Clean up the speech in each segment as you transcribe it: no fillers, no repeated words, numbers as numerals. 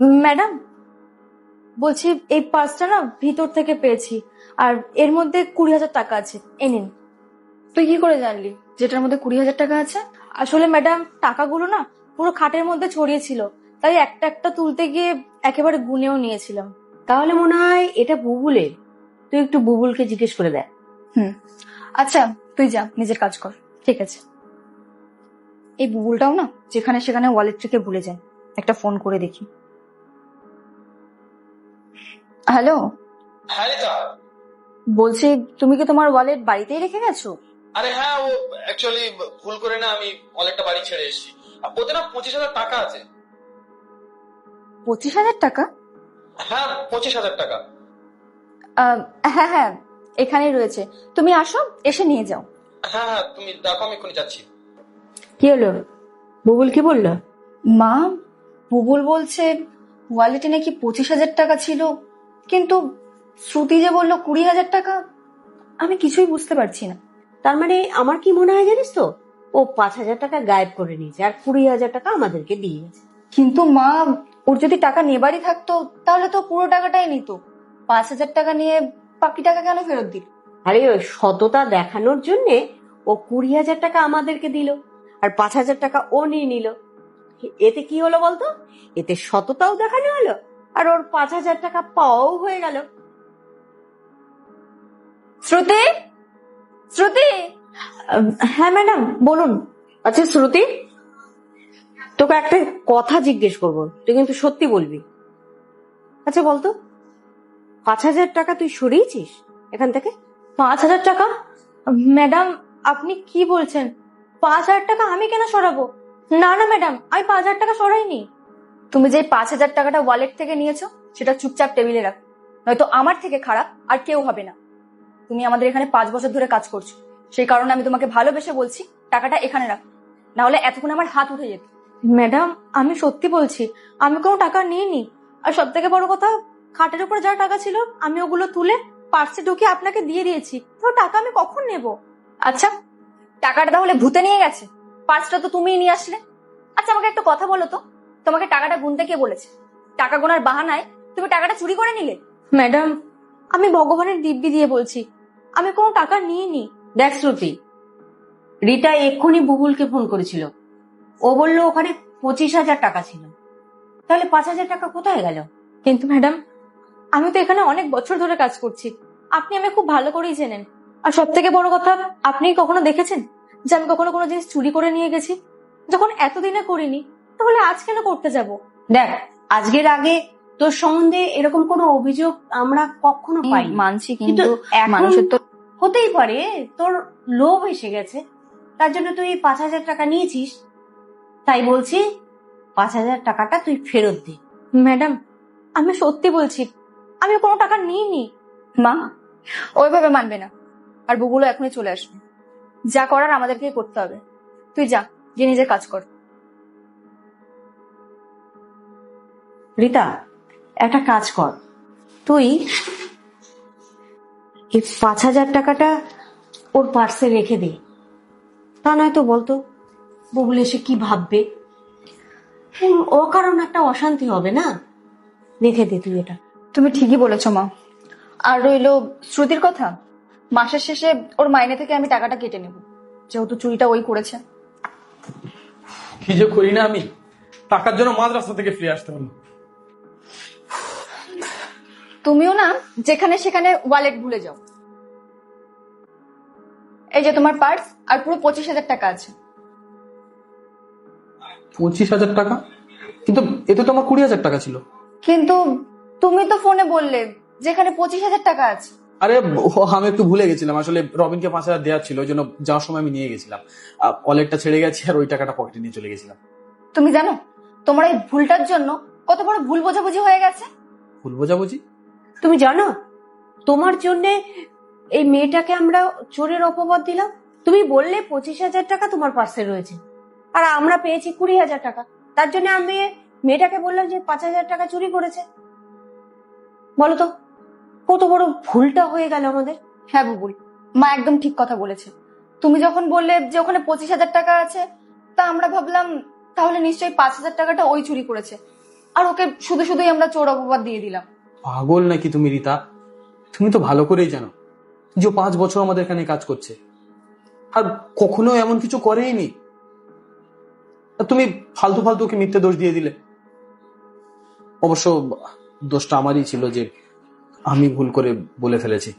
Madam, বলছি এই পার্সটা না ভিতর থেকে পেয়েছি, আর এর মধ্যে 20,000 টাকা আছে। এ নিন। তুই কি করে জানলি যেটার মধ্যে 20,000 টাকা আছে? আসলে ম্যাডাম, টাকাগুলো না পুরো খাটের মধ্যে ছড়িয়ে ছিল, তাই একটা একটা তুলতে গিয়ে একেবারে গুনেও নিয়েছিলাম। তাহলে মনে হয় এটা বুবুলের। তুই একটু বুবুলকে জিজ্ঞেস করে দেখ। আচ্ছা, তুই যা, নিজের কাজ কর। ঠিক আছে। এই বুবুলটাও না যেখানে সেখানে ওয়ালেট রেখে ভুলে যায়। একটা ফোন করে দেখি। হ্যালো, হ্যাঁ রিতা। বলছি তুমি কি তোমার ওয়ালেট বাড়িতেই রেখে গেছো? আরে হ্যাঁ, ও অ্যাকচুয়ালি ভুল করে না আমি অনেকটা বাড়ি ছেড়ে এসেছি। আর ওতে না 25,000 টাকা আছে। 25,000 টাকা? হ্যাঁ, 25,000 টাকা। হ্যাঁ হ্যাঁ, এখানেই রয়েছে। তুমি আসো, এসে নিয়ে যাও। হ্যাঁ হ্যাঁ, তুমি দেখো, আমি এক্ষুনি যাচ্ছি। কি হলো? বুবুল কি বললো? মা, বুবুল বলছে ওয়ালেটে নাকি 25,000 টাকা ছিল, কিন্তু শ্রুতি যে বললো 20,000 টাকা। আমি কিছুই বুঝতে পারছি না। তার মানে আমার কি মনে হয় জানিস তো, ও 5,000 টাকা গায়েব করে নিয়েছে আর 20,000 টাকা আমাদেরকে দিয়ে গেছে। কিন্তু মা, ওর যদি টাকা নেবারই থাকতো তাহলে তো পুরো টাকাটাই নিত। 5,000 টাকা নিয়ে বাকি টাকা কেন ফেরত দিল? আরে ওই সততা দেখানোর জন্যে ও 20,000 টাকা আমাদেরকে দিল, আর 5,000 টাকা ও নিয়ে নিল। এতে কি হলো বলতো? এতে সততাও দেখানো হলো, আর ওর 5,000 টাকা পাওয়াও হয়ে গেল। শ্রুতি, শ্রুতি। হ্যাঁ ম্যাডাম, বলুন। আচ্ছা শ্রুতি, তোকে একটা কথা জিজ্ঞেস করবো, তুই কিন্তু সত্যি বলবি। আচ্ছা বলতো, 5,000 টাকা তুই সরিয়েছিস এখান থেকে? 5,000 টাকা? ম্যাডাম, আপনি কি বলছেন? 5,000 টাকা আমি কেন সরাবো? না না ম্যাডাম, আমি 5,000 টাকা সরাইনি। তুমি যে 5,000 টাকাটা ওয়ালেট থেকে নিয়েছো সেটা চুপচাপ টেবিলে রাখো, নয়তো আমার থেকে খারাপ আর কেউ হবে না। তুমি আমাদের এখানে 5 বছর ধরে কাজ করছো, সেই কারণে আমি তোমাকে ভালোবেসে বলছি টাকাটা এখানে রাখো, না হলে এতক্ষণ আমার হাত উঠে যেত। ম্যাডাম, আমি সত্যি বলছি, আমি কোনো টাকা নিইনি। আর সব থেকে বড় কথা, খাটের উপর যা টাকা ছিল আমি ওগুলো তুলে পার্সে ঢুকিয়ে আপনাকে দিয়ে দিয়েছি। তো টাকা আমি কখন নেব? আচ্ছা, টাকাটা তাহলে ভূতে নিয়ে গেছে? পার্সটা তো তুমিই নিয়ে আসলে। আচ্ছা, আমাকে একটা কথা বলো তো, তোমাকে টাকাটা গুনতে কে বলেছে? টাকা গোনার বাহানায় তুমি টাকাটা চুরি করে নিলে? ম্যাডাম, আমি ভগবানের দিব্যি দিয়ে বলছি, আমি কোনো টাকা নিইনি। দেখ শ্রুতি, রিতা এক্ষুনি বুবুলকে ফোন করেছিল, ও বললো ওখানে 25,000 টাকা ছিল। তাহলে 5,000 টাকা কোথায় গেল? কিন্তু ম্যাডাম, আমি তো এখানে অনেক বছর ধরে কাজ করছি, আপনি আমি খুব ভালো করেই চেনেন। আর সব থেকে বড় কথা, আপনি কখনো দেখেছেন যে আমি কখনো কোনো জিনিস চুরি করে নিয়ে গেছি? যখন এতদিনে করিনি, তাহলে আজ কেন করতে যাব? দেখ, আজকের আগে তোর সম্বন্ধে এরকম কোনো অভিযোগ আমরা কখনো পাই মানছি, কিন্তু এখন মানুষের তো হতেই পারে তোর লোভ এসে গেছে, তার জন্য তুই 5,000 টাকা নিয়েছিস। তাই বলছি 5,000 টাকাটা তুই ফেরত দে। ম্যাডাম, আমি সত্যি বলছি, আমি কোনো টাকা নিইনি। মা, ওইভাবে মানবে না। আর বুগুলো এখনই চলে আসবে। যা করার আমাদেরকে করতে হবে। তুই যা, গিয়ে নিজের কাজ কর। রিতা, একটা কাজ কর, তুই এই 5,000 টাকাটা ওর পার্সে রেখে দে। তা নয়তো বলতো বুবুল এসে কি ভাববে, অকারণ একটা অশান্তি হবে না। রেখে দে তুই এটা। তুমি ঠিকই বলেছো মা। আর রইলো শ্রুতির কথা, মাসের শেষে ওর মাইনে থেকে আমি টাকাটা কেটে নেব, যেহেতু চুরিটা ওই করেছে। কি যে করি না আমি, টাকার জন্য মাঝ রাস্তা থেকে ফিরে আসতে হলো। তুমিও না যেখানে সেখানে ওয়ালেট ভুলে যাও। এই যে তোমার পার্স, আর পুরো 25,000 টাকা আছে। 25,000 টাকা? কিন্তু এতে তো আমার 20,000 টাকা ছিল। কিন্তু তুমি তো ফোনে বললে যেখানে 25,000 টাকা আছে। আরে আমি একটু ভুলে গেছিলাম, আসলে রবিনকে 5,000 দেওয়ার ছিল, ওই জন্য যাওয়ার সময় আমি নিয়ে গেছিলাম। ওয়ালেটটা ছেড়ে গেছি আর ওই টাকাটা পকেটে নিয়ে চলে গেছিলাম। তুমি জানো তোমার এই ভুলটার জন্য কত বড় ভুল বোঝাবুঝি হয়ে গেছে? ভুল বোঝাবুঝি? তুমি জানো তোমার জন্য এই মেয়েটাকে আমরা চোরের অপবাদ দিলাম। তুমি বললে 25,000 টাকা তোমার পার্সে রয়েছে, আর আমরা পেয়েছি 20,000 টাকা। তার জন্য আমি মেয়েটাকে বললাম যে 5,000 টাকা চুরি করেছে। বলো তো কত বড় ভুলটা হয়ে গেল আমাদের। হ্যাঁ বুবুল, মা একদম ঠিক কথা বলেছে। তুমি যখন বললে যে ওখানে 25,000 টাকা আছে, তা আমরা ভাবলাম তাহলে নিশ্চয়ই 5,000 টাকাটা ওই চুরি করেছে। আর ওকে শুধু শুধুই আমরা চোর অপবাদ দিয়ে দিলাম। পাগল নাকি তুমি রীতা? তুমি তো ভালো করেই জানো যে ও 5 বছর আমাদের এখানে কাজ করছে আর কখনো এমন কিছু করেইনি। আর তুমি ফালতু ফালতু ওকে মিথ্যে দোষ দিয়ে দিলে। অবশ্য দোষটা আমারই ছিল যে আমি ভুল করে বলে ফেলেছি।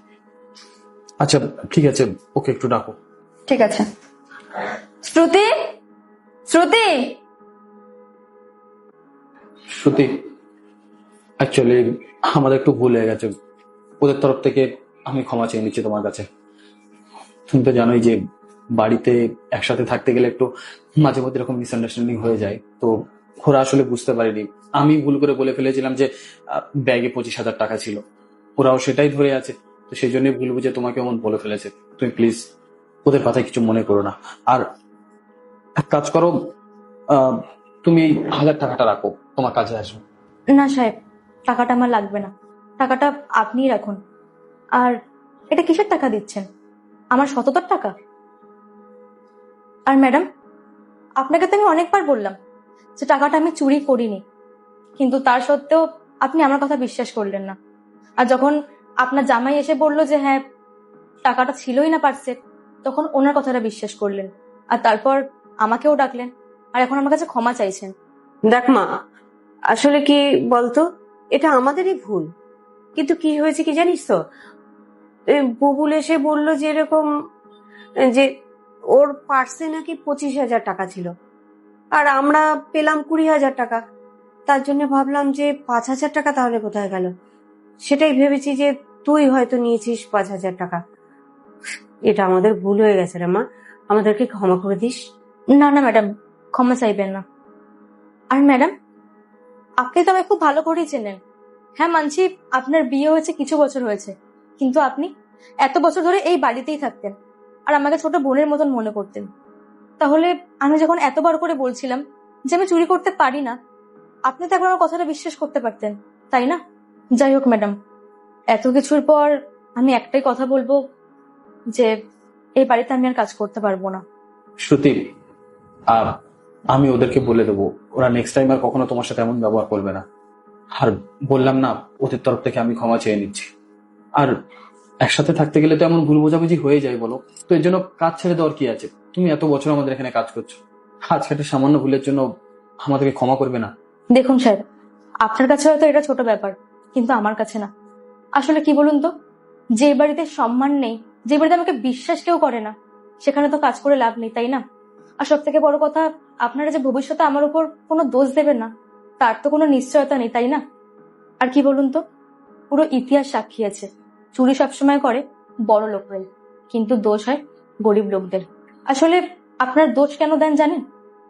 আচ্ছা ঠিক আছে, ওকে একটু ডাকো। ঠিক আছে। শ্রুতি, শ্রুতি। শ্রুতি, অ্যাকচুয়ালি আমাদের একটু ভুল হয়ে গেছে। ওদের তরফ থেকে আমি ক্ষমা চেয়ে নিচ্ছি তোমার কাছে। তুমি তো জানোই যে বাড়িতে একসাথে থাকতে গেলে একটু মাঝে মধ্যে এরকম মিসআন্ডারস্ট্যান্ডিং হয়ে যায়। তো ওরা আসলে বুঝতে পারেনি। আমি ভুল করে বলে ফেলেছিলাম যে ব্যাগে 25,000 টাকা ছিল। ওরাও সেটাই ধরে আছে। তো সেই জন্যই ভুল বুঝে তোমাকে এমন বলে ফেলেছে। তুমি প্লিজ ওদের কথায় কিছু মনে করো না। আর এক কাজ করো, তুমি এই 1,000 টাকাটা রাখো, তোমার কাজে আসবে। না সাহেব, টাকাটা আমার লাগবে না। টাকাটা আপনিই রাখুন। আর এটা কিসের টাকা দিচ্ছেন? আমার সততার টাকা? আর ম্যাডাম, আপনাকে তো আমি অনেকবার বললাম যে টাকাটা আমি চুরি করিনি, কিন্তু তার সত্ত্বেও আপনি আমার কথা বিশ্বাস করলেন না। আর যখন আপনার জামাই এসে বলল যে হ্যাঁ টাকাটা ছিলই না পার্সে, তখন ওনার কথাটা বিশ্বাস করলেন। আর তারপর আমাকেও ডাকলেন, আর এখন আমার কাছে ক্ষমা চাইছেন। দেখ মা, আসলে কি বলতো, এটা আমাদেরই ভুল। কিন্তু কি হয়েছে কি জানিস তো, বুবুল এসে বলল যে এরকম যে ওর পার্সে নাকি 25,000 টাকা ছিল, আর আমরা পেলাম 20,000 টাকা। তার জন্য ভাবলাম যে 5,000 টাকা তাহলে কোথায় গেল। সেটাই ভেবেছি যে তুই হয়তো নিয়েছিস 5,000 টাকা। এটা আমাদের ভুল হয়ে গেছে রে মা, আমাদেরকে ক্ষমা করে দিস। না না ম্যাডাম, ক্ষমা চাইবেন না। আর ম্যাডাম, আপনি তো আমায় খুব ভালো করেই চেনেন। হ্যাঁ মানছি, আপনার বিয়ে হয়েছে কিছু বছর হয়েছে, কিন্তু আপনি এত বছর ধরে এই বাড়িতেই থাকতেন আর আমাকে ছোট বোনের মতন মনে করতেন। তাহলে আমি যখন এতবার করে বলছিলাম যে আমি চুরি করতে পারি না, আপনি তো একবার আমার কথাটা বিশ্বাস করতে পারতেন, তাই না? যাই হোক ম্যাডাম, এত কিছুর পর আমি একটাই কথা বলবো যে এই বাড়িতে আমি আর কাজ করতে পারবো না। শ্রুতি, আমি ওদেরকে বলে দেবো, ওরা নেক্সট টাইম আর কখনো তোমার সাথে এমন ব্যবহার করবে না। আর বললাম না, ওদের তরফ থেকে আমি ক্ষমা চেয়ে নিচ্ছি। আর একসাথে থাকতে গেলে তো এমন ভুল বোঝাবুঝি হয়ে যায় বলো, তো এর জন্য কাজ ছেড়ে দেওয়ার কি আছে? তুমি এত বছর আমাদের এখানে কাজ করছো, আজকে একটা সামান্য ভুলের জন্য আমাদেরকে ক্ষমা করবে না? দেখুন স্যার, আপনার কাছে হয়তো এটা ছোট ব্যাপার, কিন্তু আমার কাছে না। আসলে কি বলুন তো, যে বাড়িতে সম্মান নেই, যে বাড়িতে আমাকে বিশ্বাস কেউ করে না, সেখানে তো কাজ করে লাভ নেই, তাই না? আর সব থেকে বড় কথা, আপনারা যে ভবিষ্যতে আমার উপর কোনো দোষ দেবেন না, তার তো কোনো নিশ্চয়তা নেই, তাই না? আর কি বলুন তো, পুরো ইতিহাস সাক্ষী আছে, চুরি সবসময় করে বড় লোকরাই, কিন্তু দোষ হয় গরিব লোকদের। আসলে আপনার দোষ কেন দেন জানেন?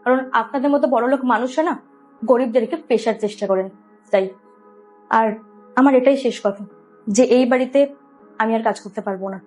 কারণ আপনাদের মতো বড় লোক মানুষরা না গরিবদেরকে পেশার চেষ্টা করেন, তাই। আর আমার এটাই শেষ কথা যে এই বাড়িতে আমি আর কাজ করতে পারবো না।